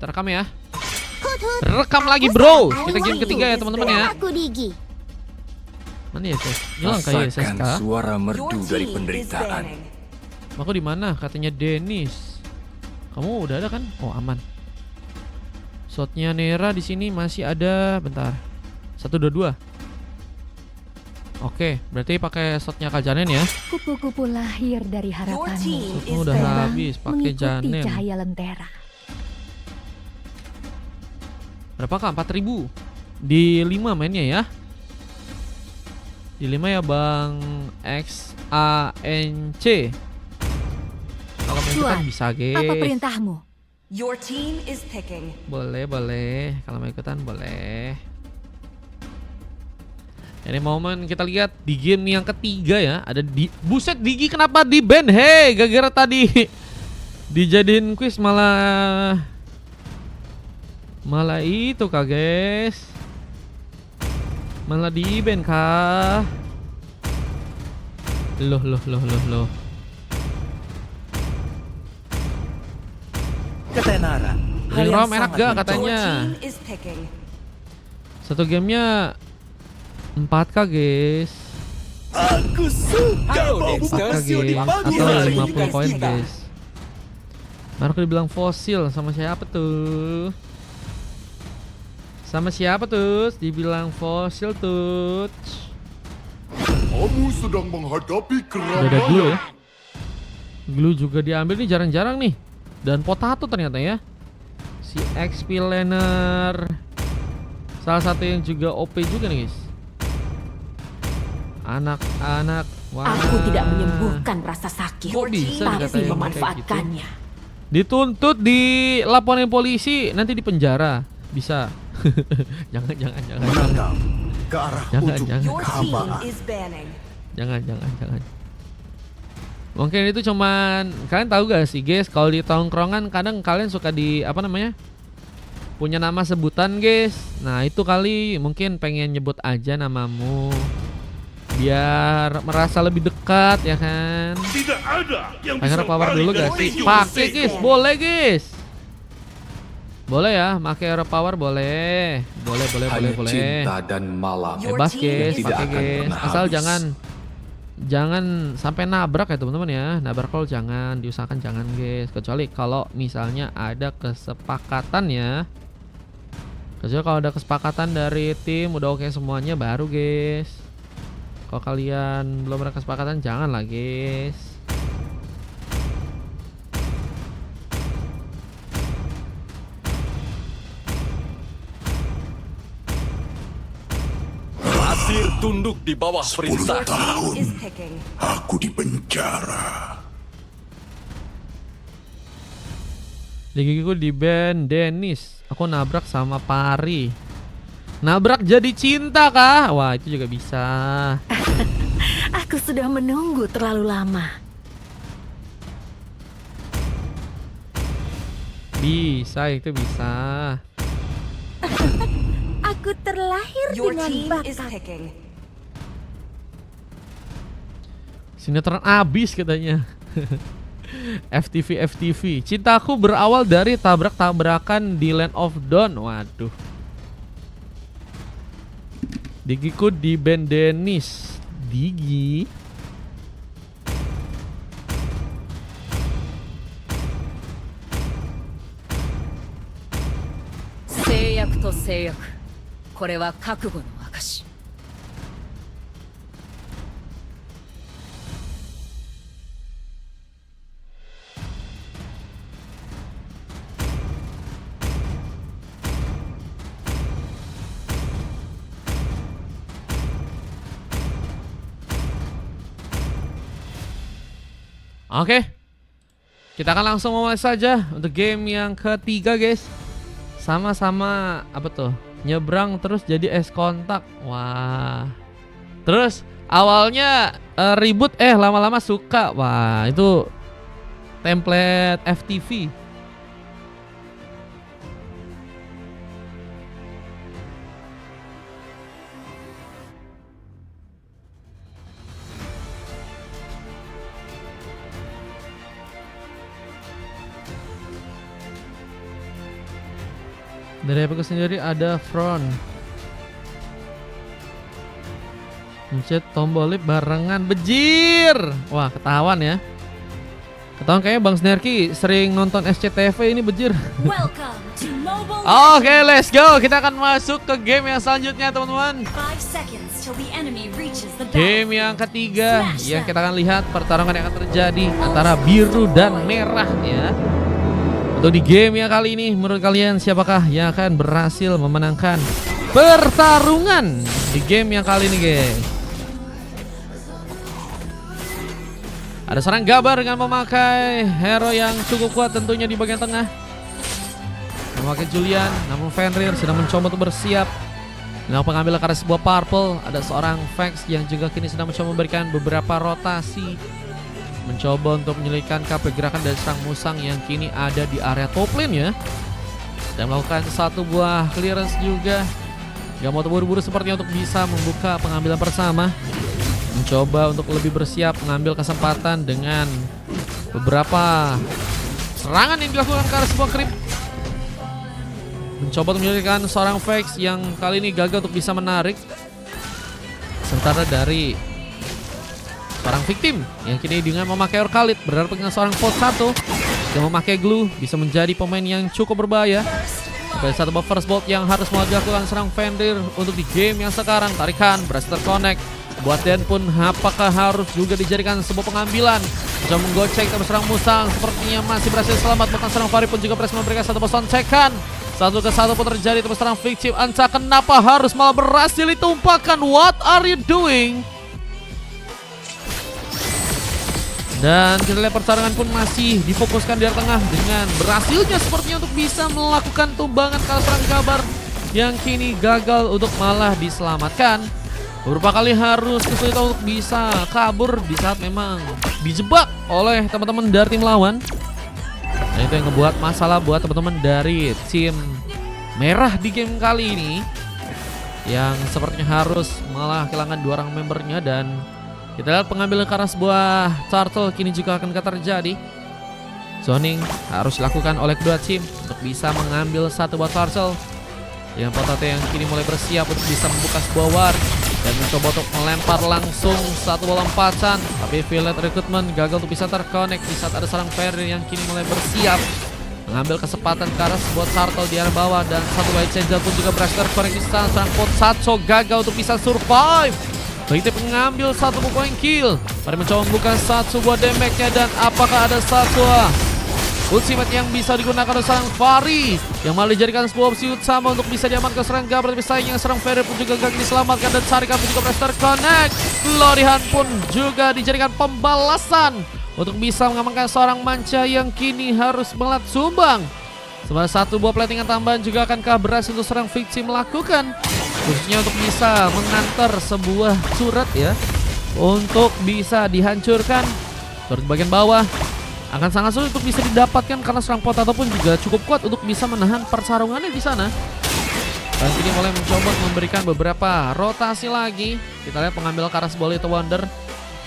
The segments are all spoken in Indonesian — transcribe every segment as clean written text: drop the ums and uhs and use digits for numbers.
Terekam ya. Rekam lagi bro. Kita game ketiga ya teman-teman ya. Mana ya Ses? Hilang kayak ya Rasakan Seska. suara merdu dari penderitaan. Aku di mana? Katanya Dennis. Kamu udah ada kan? Oh aman. Shotnya Nera di sini masih ada. Bentar. 122. Oke, berarti pakai shotnya Kak Janen ya. Kupu-kupu lahir dari harapanmu. Shotnya udah Terbang habis, pakai mengikuti Janen. cahaya lentera. Berapa Kak? 4000. Di 5 mainnya ya. Di 5 ya Bang XANC. Kalau main ikutan Tuan, bisa apa guys. perintahmu? Your team is picking. Boleh, boleh. Kalau mau ikutan boleh. Ini momen kita lihat di game yang ketiga ya. Ada di buset Digi kenapa di ban? Hei, gara-gara tadi dijadiin quiz malah itu Kak guys. Malah di ban Kak. Loh. Ketenaran. Ring rom enak gak Your katanya? team is picking. Satu gamenya 4K guys. Aku suka bau 4K guys atau 50 koin guys. Baru dibilang fosil sama siapa tuh? Sama siapa tuh? Dibilang fosil tuh. Kamu sedang menghadapi Udah ada glue keramaian. ya. Glue juga diambil nih jarang-jarang nih. Dan potato ternyata ya. Si XP laner. Salah satu yang juga OP juga nih guys. Anak-anak. Wah. Aku tidak menyembuhkan rasa sakit, Kok bisa tapi dikatain kayak memanfaatkannya. Dituntut, dilaporin polisi, nanti di penjara. Bisa. jangan. menatap ke arah Jangan, ujung jangan. Your team kehampaan. is banning. Jangan. Mungkin itu cuman kalian tahu gak sih guys, kalau di tongkrongan kadang kalian suka di apa namanya? Punya nama sebutan guys. Nah, itu kali mungkin pengen nyebut aja namamu. Biar merasa lebih dekat ya kan. Tidak ada yang Pakai bisa power lari dulu dari gak sih? tinju Pakai Seiko. guys, boleh guys. Boleh ya, pakai hero power boleh. Boleh. Hanya cinta dan malam. Your Bebas team guys, is tidak pakai akan guys. pernah Asal habis. jangan sampai nabrak ya teman-teman ya. Nabrak call jangan, diusahakan jangan guys. Kecuali kalau misalnya ada kesepakatan ya. Kecuali kalau ada kesepakatan dari tim udah oke semuanya baru guys. Kalau kalian belum ada kesepakatan jangan lah guys. Pasir tunduk di bawah 10 perintah. tahun is picking. aku di penjara. Di gigiku di band Dennis. Aku nabrak sama Pari. Nabrak jadi cinta kah? Wah itu juga bisa. Aku sudah menunggu terlalu lama. Bisa itu bisa. Aku terlahir Your dengan team is bakat. picking. Sinetron abis katanya. FTV. Cintaku berawal dari tabrak-tabrakan di Land of Dawn. Waduh. Digiku di band Dennis. Digi. Oke. Kita akan langsung mulai saja untuk game yang ketiga guys. Sama-sama apa tuh? Nyebrang terus jadi es kontak. Wah. Terus awalnya ribut lama-lama suka. Wah, itu template FTV. Dari Epic sendiri ada front. Mencet tombol lip barengan bejir. Wah, ketahuan ya. Ketahuan kayaknya Bang Snerky sering nonton SCTV ini bejir. Welcome to Mobile Oke, let's go. Kita akan masuk ke game yang selanjutnya, teman-teman. 5 seconds till the enemy reaches the Game yang ketiga yang kita akan lihat pertarungan yang akan terjadi antara biru dan merah ya. Untuk di game yang kali ini, menurut kalian siapakah yang akan berhasil memenangkan pertarungan di game yang kali ini, guys? Ada seorang Gabar dengan memakai hero yang cukup kuat tentunya di bagian tengah. Memakai Julian, namun Fenrir sedang mencoba untuk bersiap. Dengan pengambil karena sebuah purple, ada seorang Vex yang juga kini sedang mencoba memberikan beberapa rotasi. Mencoba untuk menyelidikkan pergerakan dari serang musang yang kini ada di area top lane ya. Dan melakukan satu buah clearance juga. Gak mau terburu-buru sepertinya untuk bisa membuka pengambilan bersama. Mencoba untuk lebih bersiap mengambil kesempatan dengan beberapa serangan yang dilakukan ke arah sebuah creep. Mencoba untuk menyelidikkan seorang Vex yang kali ini gagal untuk bisa menarik. Sementara dari seorang victim yang kini dengan memakai Orcalit berhadapan dengan seorang Pot 1 yang memakai glue bisa menjadi pemain yang cukup berbahaya. Ada satu buff first bolt yang harus dilakukan serang Fenrir untuk di game yang sekarang. Tarikan berhasil terconnect. Buat Den pun apakah harus juga dijadikan sebuah pengambilan. Mencoba menggocek tapi serang musang sepertinya masih berhasil selamat. Bahkan serang Fari pun juga berhasil memberikan satu bosan cekan. 1-1 pun terjadi tapi serang victim. Entah kenapa harus malah berhasil ditumpahkan. What are you doing? Dan kita lihat pertarungan pun masih difokuskan di area tengah dengan berhasilnya sepertinya untuk bisa melakukan tumbangan ke serang Gabar yang kini gagal untuk malah diselamatkan. Beberapa kali harus kesulitan untuk bisa kabur di saat memang dijebak oleh teman-teman dari tim lawan. Dan itu yang ngebuat masalah buat teman-teman dari tim merah di game kali ini, yang sepertinya harus malah kehilangan 2 orang membernya. Dan kita lihat pengambilan karena sebuah turtle kini juga akan terjadi. Zoning harus dilakukan oleh kedua tim untuk bisa mengambil satu buah turtle. Yang Potato yang kini mulai bersiap untuk bisa membuka sebuah war dan mencoba untuk melempar langsung satu bola lompatan. Tapi Violet Recruitment gagal untuk bisa terconnect di saat ada seorang Fenrir yang kini mulai bersiap mengambil kesempatan ke arah sebuah turtle di area bawah. Dan satu Light Changer pun juga berhasil terconnect di sana. Seorang Pot 1 gagal untuk bisa survive. Begitu mengambil satu poin kill. Mari mencoba membuka satu buah damage-nya. Dan apakah ada satu ultimate yang bisa digunakan oleh seorang Fari yang malah dijadikan sebuah opsi utama untuk bisa diamankan serang Gabriel. Tapi sayangnya serang Fenrir pun juga gagal diselamatkan. Dan Sarika pun juga berhasil terconnect. Lorihan pun juga dijadikan pembalasan untuk bisa mengamankan seorang Manca yang kini harus melat sumbang. Sementara satu buah platingan tambahan juga akankah berhasil untuk serang victim melakukan, khususnya untuk bisa mengantar sebuah surat ya untuk bisa dihancurkan. Turut bagian bawah akan sangat sulit untuk bisa didapatkan karena serang Pot ataupun juga cukup kuat untuk bisa menahan pertarungannya di sana. Dan kini mulai mencoba memberikan beberapa rotasi lagi. Kita lihat pengambil ke arah sebuah Little Wonder.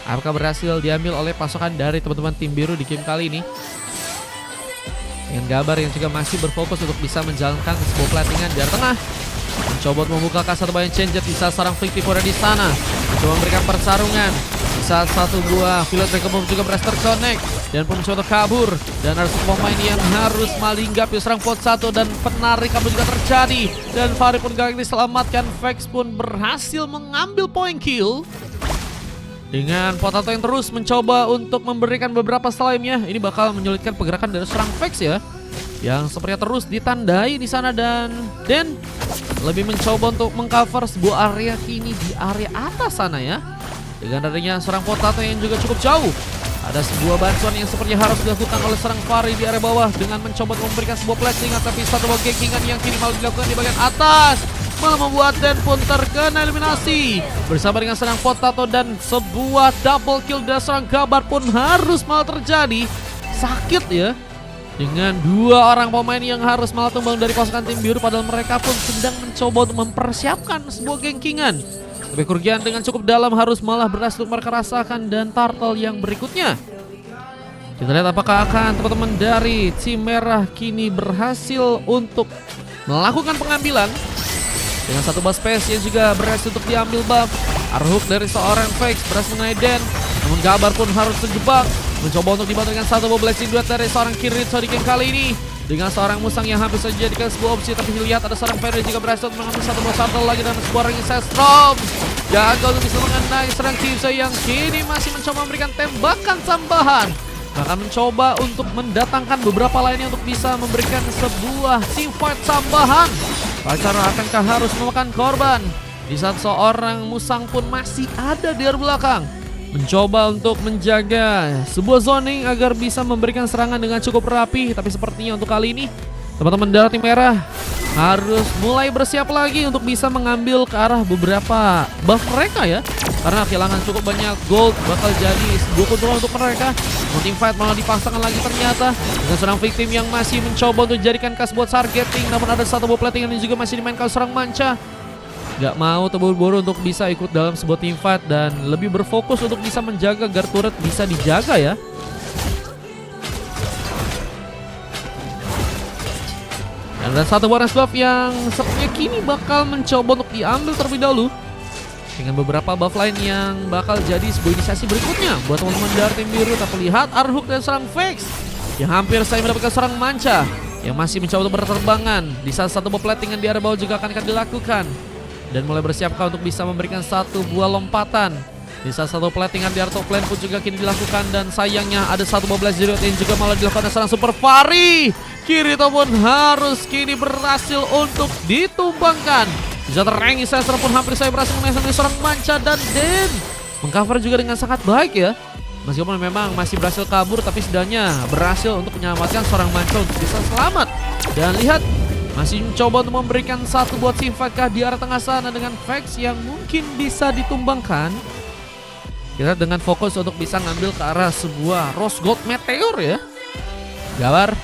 Apakah berhasil diambil oleh pasukan dari teman-teman tim biru di game kali ini? Dengan Gabar yang juga masih berfokus untuk bisa menjalankan sebuah platingan di area tengah. Mencoba untuk membuka kasar bayang changer di saat seorang victim ada di sana. Mencoba memberikan pertarungan. Di saat satu buah Violet Recombo juga berhasil terconnect dan pun mencoba untuk kabur. Dan ada satu pemain yang harus malinggapi serang Pot 1 dan penarik kabur juga terjadi. Dan Fari pun gagal diselamatkan. Vex pun berhasil mengambil poin kill. Dengan Potato yang terus mencoba untuk memberikan beberapa slime-nya, ini bakal menyulitkan pergerakan dari serang Vex ya, yang sepertinya terus ditandai di sana. Dan lebih mencoba untuk mengcover sebuah area kini di area atas sana ya. Dengan adanya serang Potato yang juga cukup jauh, ada sebuah bantuan yang sepertinya harus dilakukan oleh serang Fari di area bawah dengan mencoba untuk memberikan sebuah platingan. Tapi satu buah gengkingan yang kini malah dilakukan di bagian atas malah membuat Den pun terkena eliminasi bersama dengan serang Potato. Dan sebuah double kill dari serang Gabar pun harus malah terjadi. Sakit ya, dengan 2 orang pemain yang harus malah tumbang dari pasukan tim biru, padahal mereka pun sedang mencoba untuk mempersiapkan sebuah gengkingan. Tapi kerugian dengan cukup dalam harus malah berhasil untuk mereka rasakan. Dan turtle yang berikutnya, kita lihat apakah akan teman-teman dari tim merah kini berhasil untuk melakukan pengambilan. Dengan satu buff space yang juga berhasil untuk diambil buff. Arhook dari seorang Vex berhasil mengenai Den. Namun Gabar pun harus terjebak. Mencoba untuk dibantu dengan satu buff blessing duet dari seorang Kirito di game kali ini. Dengan seorang Musang yang hampir saja dijadikan sebuah opsi. Tapi dilihat ada seorang Fenrir juga berhasil untuk mengambil satu buff shuttle lagi dengan sebuah ring Sestrom. Gagal untuk bisa mengenai serang Kimse yang kini masih mencoba memberikan tembakan tambahan. Bahkan mencoba untuk mendatangkan beberapa lainnya untuk bisa memberikan sebuah teamfight tambahan. Pacara akankah harus memakan korban? Di saat seorang Musang pun masih ada di belakang. Mencoba untuk menjaga sebuah zoning agar bisa memberikan serangan dengan cukup rapi. Tapi sepertinya untuk kali ini teman-teman dari tim merah harus mulai bersiap lagi untuk bisa mengambil ke arah beberapa buff mereka ya. Karena kehilangan cukup banyak gold bakal jadi sebuah keuntungan untuk mereka. Team fight malah dipaksakan lagi ternyata dengan seorang victim yang masih mencoba untuk jadikan kas buat targeting. Namun ada satu buff plating yang juga masih dimainkan seorang Manca. Gak mau terburu-buru untuk bisa ikut dalam sebuah team fight dan lebih berfokus untuk bisa menjaga agar turret bisa dijaga ya. Dan ada satu bonus buff yang sepertinya kini bakal mencoba untuk diambil terlebih dahulu. Dengan beberapa buff lain yang bakal jadi sebuah inisiasi berikutnya buat teman-teman dari tim biru. Tapi lihat Arhook dan serang Vex yang hampir saya mendapatkan serang Manca yang masih mencoba untuk berterbangan. Di saat satu buff platingan di area bawah juga akan dilakukan. Dan mulai bersiapkah untuk bisa memberikan satu buah lompatan. Di saat satu platingan di area top lane pun juga kini dilakukan. Dan sayangnya ada satu buah blast zero yang juga malah dilakukan serang Super Fari. Kirito pun harus kini berhasil untuk ditumbangkan. Bisa terengi Sestra pun hampir saya berhasil mengenai seorang Manca dan Den. Mengcover juga dengan sangat baik ya. Meskipun memang masih berhasil kabur tapi setidaknya berhasil untuk menyelamatkan seorang Manca untuk bisa selamat. Dan lihat masih mencoba untuk memberikan satu buat Simfakah di arah tengah sana dengan Vex yang mungkin bisa ditumbangkan. Kita dengan fokus untuk bisa ngambil ke arah sebuah Rose Gold Meteor ya. Gabar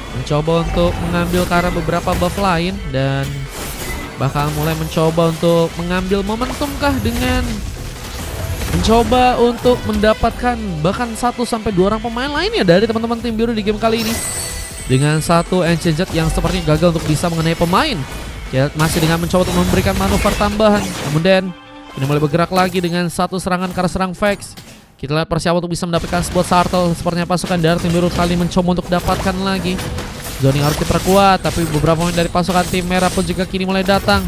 mencoba untuk mengambil ke arah beberapa buff lain dan bakal mulai mencoba untuk mengambil momentum kah dengan mencoba untuk mendapatkan bahkan 1-2 orang pemain lainnya dari teman-teman tim biru di game kali ini. Dengan satu Ancient Jet yang sepertinya gagal untuk bisa mengenai pemain. Ya, masih dengan mencoba untuk memberikan manuver tambahan. Kemudian ini mulai bergerak lagi dengan satu serangan ke arah serang Vex. Kita lihat persiapan untuk bisa mendapatkan sebuah shuttle. Sepertinya pasukan dari tim biru kali mencoba untuk dapatkan lagi. Zoning harus diperkuat, tapi beberapa pemain dari pasukan tim merah pun juga kini mulai datang.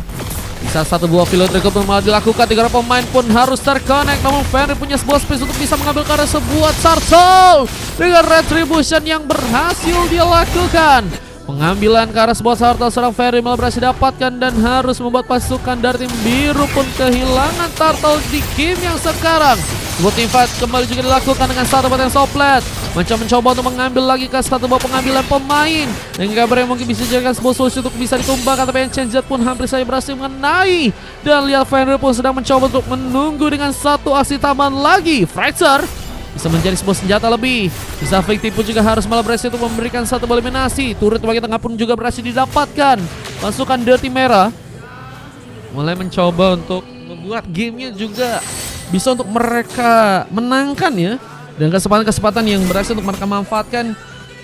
Bisa satu buah pilot recruitment malah dilakukan. 3 pemain pun harus terconnect. Namun Fenrir punya sebuah space untuk bisa mengambil ke arah sebuah shuttle. Dengan retribution yang berhasil dia lakukan. Pengambilan ke arah sebuah shuttle seorang Fenrir malah berhasil dapatkan. Dan harus membuat pasukan dari tim biru pun kehilangan turtle di game yang sekarang. Sebuah team fight kembali juga dilakukan dengan satu batang soplet. Mencoba untuk mengambil lagi ke satu buah pengambilan pemain. Dan kabarnya mungkin bisa dijadikan sebuah solusi untuk bisa ditumbangkan. Tapi Ancient Jet pun hampir saja berhasil mengenai. Dan lihat Fenrir pun sedang mencoba untuk menunggu dengan satu aksi tambahan lagi. Fracture bisa menjadi sebuah senjata lebih. Bisa Victim pun juga harus malah berhasil untuk memberikan satu buah eliminasi. Turret bagian tengah pun juga berhasil didapatkan. Pasukan Dirty Merah mulai mencoba untuk membuat gamenya juga bisa untuk mereka menangkan ya. Dan kesempatan-kesempatan yang berhasil untuk mereka manfaatkan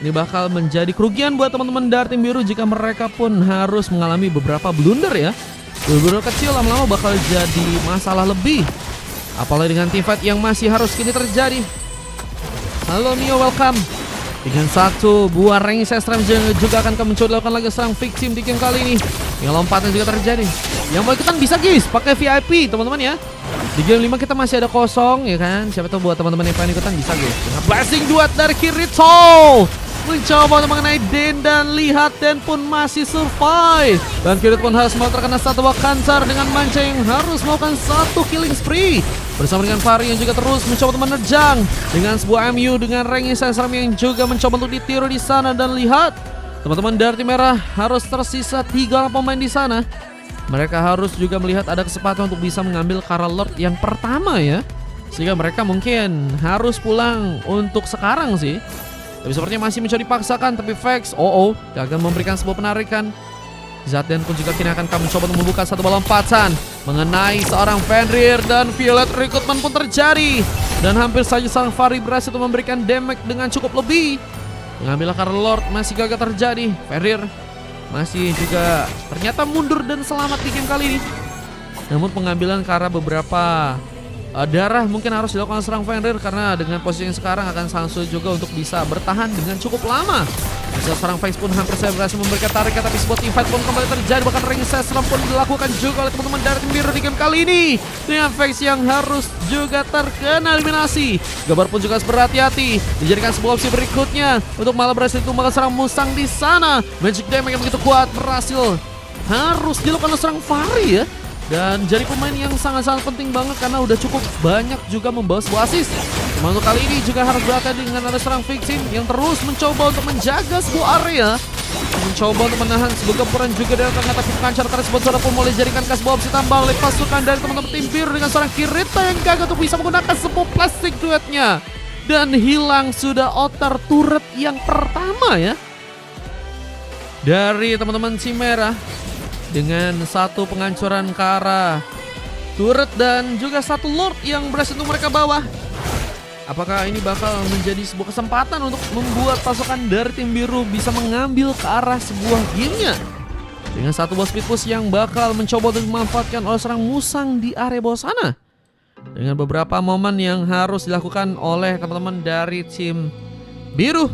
ini bakal menjadi kerugian buat teman-teman dari tim biru jika mereka pun harus mengalami beberapa blunder ya. Blunder kecil lama-lama bakal jadi masalah lebih. Apalagi dengan team fight yang masih harus kini terjadi. Halo Mio, welcome. Dengan satu buah ring Sestram juga akan mencoba dilakukan lagi serang victim di game kali ini. Yang lompatan juga terjadi. Yang mau ikutan bisa guys, pakai VIP teman-teman ya. Di game 5 kita masih ada kosong ya kan. Siapa tahu buat teman-teman yang pengen ikutan bisa guys. Dengan blessing duet dari Kirito. Mencoba untuk mengenai Den dan lihat Den pun masih survive. Dan Kirito pun harus mau terkena satu buah cancer dengan Manca yang harus melakukan satu killing spree. Bersama dengan Fari yang juga terus mencoba untuk menerjang. Dengan sebuah MU dengan rank Sesram yang juga mencoba untuk ditiru di sana. Dan lihat teman-teman dari tim merah harus tersisa 3 orang pemain di sana. Mereka harus juga melihat ada kesempatan untuk bisa mengambil Kara Lord yang pertama ya. Sehingga mereka mungkin harus pulang untuk sekarang sih. Tapi sepertinya masih mencoba dipaksakan. Tapi Vex, gagal memberikan sebuah penarikan. Zatden pun juga kini akan mencoba untuk membuka satu bola lompatan mengenai seorang Fenrir. Dan Violet Recruitment pun terjadi. Dan hampir saja seorang Fari berhasil untuk memberikan damage dengan cukup lebih. Mengambil Kara Lord masih gagal terjadi. Fenrir masih juga ternyata mundur dan selamat di game kali ini. Namun pengambilan karena beberapa darah mungkin harus dilakukan serang Fenrir, karena dengan posisi yang sekarang akan sangat sulit juga untuk bisa bertahan dengan cukup lama. Bisa serang Face pun hampir saya berhasil memberikan tarikan, tapi sebuah team fight pun kembali terjadi. Bahkan ring serang pun dilakukan juga oleh teman-teman dari tim biru di game kali ini, dengan Face yang harus juga terkena eliminasi. Gabar pun juga berhati-hati, dijadikan sebuah opsi berikutnya untuk malah berhasil tumbangkan serang Musang di sana. Magic damage yang begitu kuat berhasil harus dilakukan oleh serang Fahri ya. Dan jadi pemain yang sangat-sangat penting banget karena udah cukup banyak juga membawa sebuah assist. Cuma untuk kali ini juga harus berhati-hati dengan ada serang Victim yang terus mencoba untuk menjaga sebuah area, mencoba untuk menahan sebuah gempuran juga dari tengah, tapi Kancar karena sebuah suara pun mulai dijadikan sebuah opsi tambang oleh pasukan dari teman-teman tim biru dengan seorang Kirita yang gagal untuk bisa menggunakan sebuah plastik duetnya. Dan hilang sudah otar turret yang pertama ya dari teman-teman si merah, dengan satu penghancuran ke arah turret dan juga satu lord yang berhasil untuk mereka bawa. Apakah ini bakal menjadi sebuah kesempatan untuk membuat pasukan dari tim biru bisa mengambil ke arah sebuah gamenya? Dengan satu buah speed push yang bakal mencoba untuk dimanfaatkan oleh serang Musang di area bawah sana. Dengan beberapa momen yang harus dilakukan oleh teman-teman dari tim biru.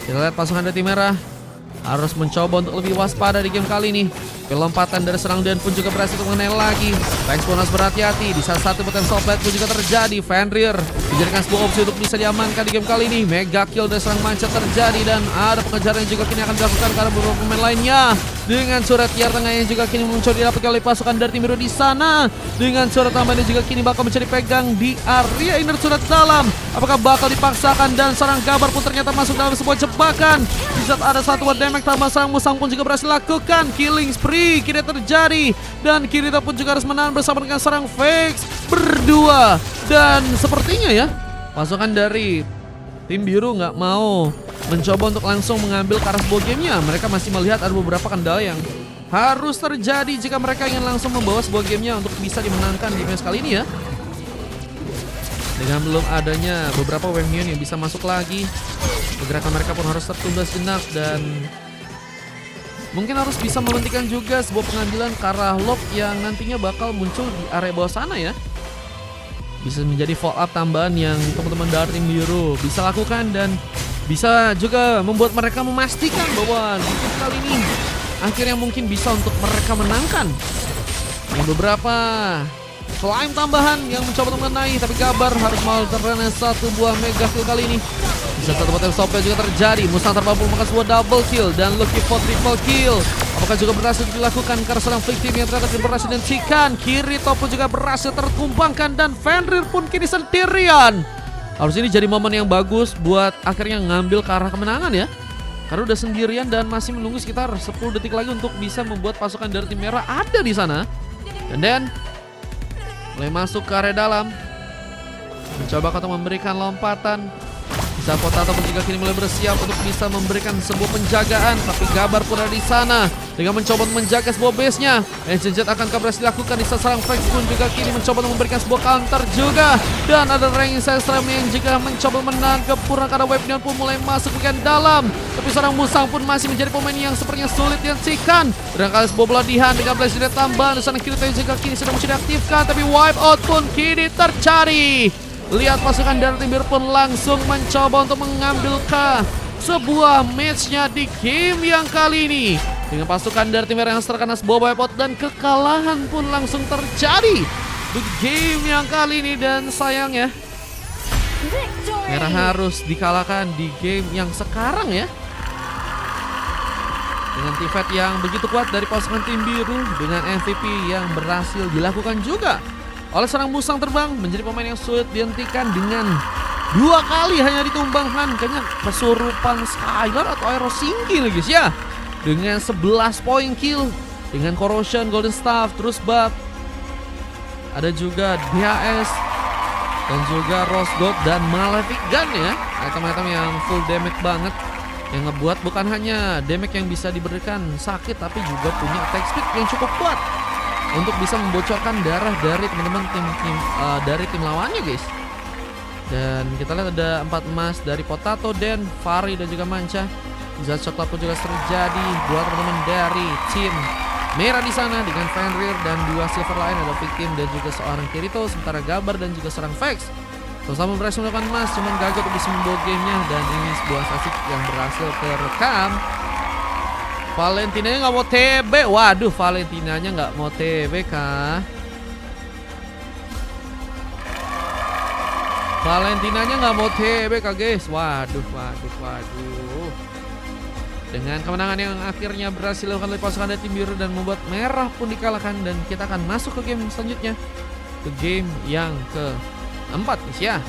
Kita lihat pasukan dari tim merah harus mencoba untuk lebih waspada di game kali ini. Lompatan dari serang Dan pun juga berhasil untuk mengenai lagi. Rex pun harus berhati-hati. Di saat satu potential blade pun juga terjadi. Fenrir dijadikan sebuah opsi untuk bisa diamankan di game kali ini. Mega kill dari serang Manca terjadi, dan ada pengejaran yang juga kini akan dilakukan karena beberapa pemain lainnya. Dengan surat tiar tengah yang juga kini muncul didapatkan oleh pasukan dari tim biru di sana. Dengan surat tambahan yang juga kini bakal mencari pegang di area inner surat dalam. Apakah bakal dipaksakan, dan serang Gabar pun ternyata masuk dalam sebuah jebakan. Di saat ada satu damage tambah, serang Musang pun juga berhasil lakukan killing spree kini terjadi, dan Kirita pun juga harus menahan bersama dengan serang Vex berdua. Dan sepertinya ya pasukan dari tim biru nggak mau mencoba untuk langsung mengambil ke arah sebuah gamenya. Mereka masih melihat ada beberapa kendala yang harus terjadi jika mereka ingin langsung membawa sebuah gamenya untuk bisa dimenangkan di match kali ini ya. Dengan belum adanya beberapa wave minion yang bisa masuk lagi, pergerakan mereka pun harus tertunda sejenak, dan mungkin harus bisa menghentikan juga sebuah pengambilan ke arah lock yang nantinya bakal muncul di area bawah sana ya. Bisa menjadi follow up tambahan yang teman-teman dari tim biru bisa lakukan, dan bisa juga membuat mereka memastikan bahwa di game kali ini akhirnya mungkin bisa untuk mereka menangkan. Dengan beberapa climb tambahan yang mencoba untuk mengenai, tapi Gabar harus mau terkena satu buah mega kill kali ini. Bisa satu potensi stopnya juga terjadi. Musang terpapar memakan sebuah double kill dan Lucky for triple kill. Apakah juga berhasil dilakukan karena serang Victim yang ternyata berhasil dihentikan. Kirito pun juga berhasil tertumpangkan, dan Fenrir pun kini sendirian. Harus ini jadi momen yang bagus buat akhirnya ngambil ke arah kemenangan ya. Karena udah sendirian dan masih menunggu sekitar 10 detik lagi untuk bisa membuat pasukan dari tim merah ada di sana. Dan mulai masuk ke area dalam, mencoba untuk memberikan lompatan. Bisa Potato pun juga kini mulai bersiap untuk bisa memberikan sebuah penjagaan, tapi Gabar pun ada di sana dengan mencoba untuk menjaga sebuah base-nya. Ancient Jet akan berhasil dilakukan. Di saat serang Vex pun juga kini mencoba untuk memberikan sebuah counter juga, dan ada Ring Sestram yang juga mencoba menahan kepura karena wave-nya pun mulai masuk bagian dalam. Tapi serang Musang pun masih menjadi pemain yang sepertinya sulit dihentikan. Berangkali sebuah pelatihan dengan Blaze Jet tambahan. Di sana Kirito juga kini sudah muncul diaktifkan, tapi wipe out pun kini tercari. Lihat pasukan dari tim biru pun langsung mencoba untuk mengambil ke sebuah matchnya di game yang kali ini. Dengan pasukan dari tim merah yang terkena sebuah wipeout, dan kekalahan pun langsung terjadi di game yang kali ini. Dan sayang ya, merah harus dikalahkan di game yang sekarang ya. Dengan team fight yang begitu kuat dari pasukan tim biru, dengan MVP yang berhasil dilakukan juga oleh serang Musang terbang, menjadi pemain yang sulit dihentikan dengan 2 kali hanya ditumbangkan. Kayaknya kesurupan Skylar atau Aero Singki lagi guys ya. Dengan 11 poin kill, dengan Corrosion, Golden Staff, terus buff. Ada juga DHS, dan juga Rose Gold dan Malefic Gun ya. Item-item yang full damage banget, yang ngebuat bukan hanya damage yang bisa diberikan sakit, tapi juga punya attack speed yang cukup kuat untuk bisa membocorkan darah dari teman-teman dari tim lawannya guys. Dan kita lihat ada 4 emas dari Potato, Dan, Fahri, dan juga Manca. Zat coklat pun juga terjadi. Dua teman-teman dari tim merah di sana dengan Fenrir dan dua silver lain ada Victim dan juga seorang Kirito, sementara Gabar dan juga seorang Vex sama-sama berhasil melakukan emas, cuman gagal untuk bisa membawa gamenya. Dan ini sebuah asik yang berhasil terekam. Valentinanya nggak mau TB. Waduh, Valentinanya nggak mau TB kah? Valentinanya nggak mau TB kah guys? Waduh. Dengan kemenangan yang akhirnya berhasil dilakukan oleh pasukan dari tim biru dan membuat merah pun dikalahkan, dan kita akan masuk ke game selanjutnya, ke game yang keempat guys ya.